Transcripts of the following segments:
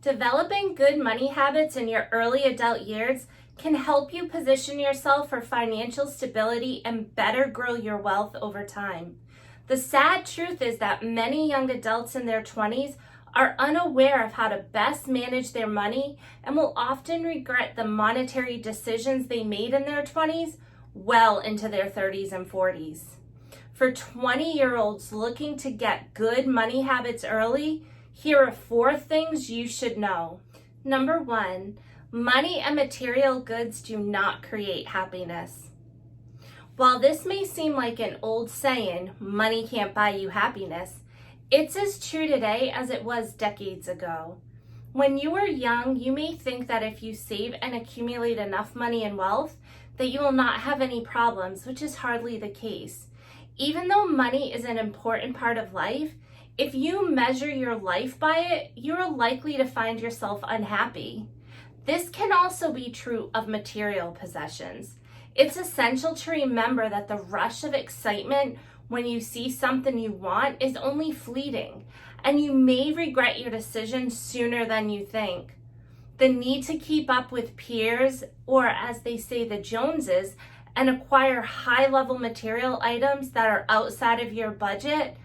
Developing good money habits in your early adult years can help you position yourself for financial stability and better grow your wealth over time. The sad truth is that many young adults in their 20s are unaware of how to best manage their money and will often regret the monetary decisions they made in their 20s well into their 30s and 40s. For 20-year-olds looking to get good money habits early, here are 4 things you should know. Number 1, money and material goods do not create happiness. While this may seem like an old saying, money can't buy you happiness, it's as true today as it was decades ago. When you are young, you may think that if you save and accumulate enough money and wealth, that you will not have any problems, which is hardly the case. Even though money is an important part of life, if you measure your life by it, you are likely to find yourself unhappy. This can also be true of material possessions. It's essential to remember that the rush of excitement when you see something you want is only fleeting, and you may regret your decision sooner than you think. The need to keep up with peers, or as they say, the Joneses, and acquire high-level material items that are outside of your budget,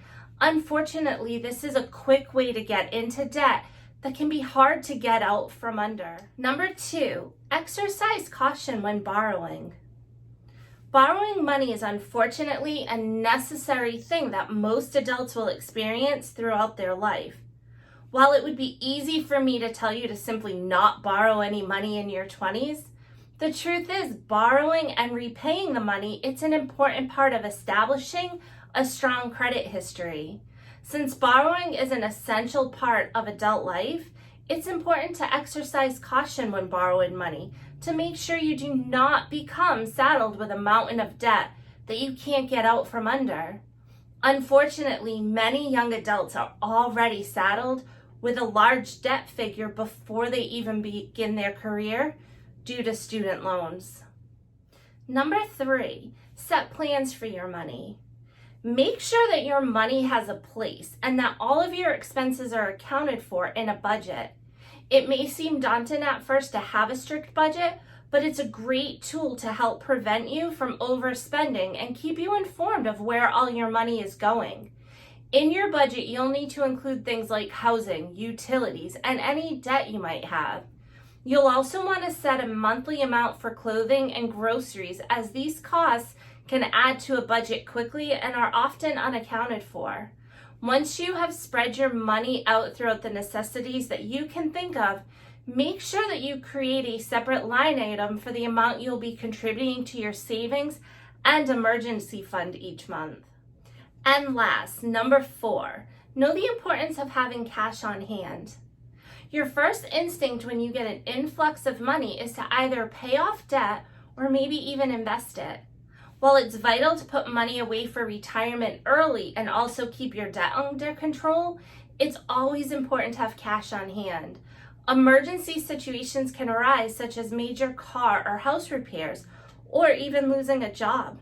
unfortunately, this is a quick way to get into debt that can be hard to get out from under. Number 2, exercise caution when borrowing. Borrowing money is unfortunately a necessary thing that most adults will experience throughout their life. While it would be easy for me to tell you to simply not borrow any money in your 20s, the truth is borrowing and repaying the money, it's an important part of establishing a strong credit history. Since borrowing is an essential part of adult life, it's important to exercise caution when borrowing money to make sure you do not become saddled with a mountain of debt that you can't get out from under. Unfortunately, many young adults are already saddled with a large debt figure before they even begin their career due to student loans. Number 3, set plans for your money. Make sure that your money has a place and that all of your expenses are accounted for in a budget. It may seem daunting at first to have a strict budget, but it's a great tool to help prevent you from overspending and keep you informed of where all your money is going. In your budget, you'll need to include things like housing, utilities, and any debt you might have. You'll also want to set a monthly amount for clothing and groceries, as these costs can add to a budget quickly and are often unaccounted for. Once you have spread your money out throughout the necessities that you can think of, make sure that you create a separate line item for the amount you'll be contributing to your savings and emergency fund each month. And last, number 4, know the importance of having cash on hand. Your first instinct when you get an influx of money is to either pay off debt or maybe even invest it. While it's vital to put money away for retirement early and also keep your debt under control, it's always important to have cash on hand. Emergency situations can arise, such as major car or house repairs, or even losing a job.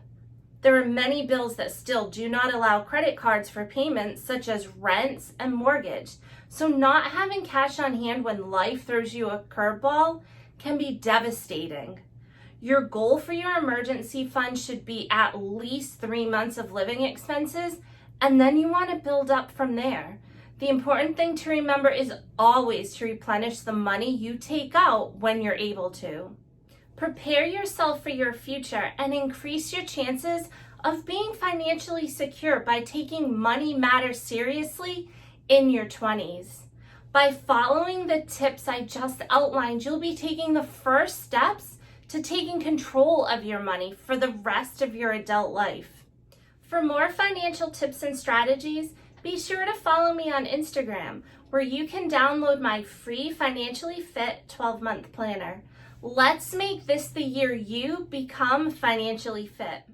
There are many bills that still do not allow credit cards for payments, such as rents and mortgage. So not having cash on hand when life throws you a curveball can be devastating. Your goal for your emergency fund should be at least 3 months of living expenses, and then you want to build up from there. The important thing to remember is always to replenish the money you take out when you're able to. Prepare yourself for your future and increase your chances of being financially secure by taking money matters seriously in your 20s. By following the tips I just outlined, you'll be taking the first steps to taking control of your money for the rest of your adult life. For more financial tips and strategies, be sure to follow me on Instagram, where you can download my free Financially Fit 12-month planner. Let's make this the year you become financially fit.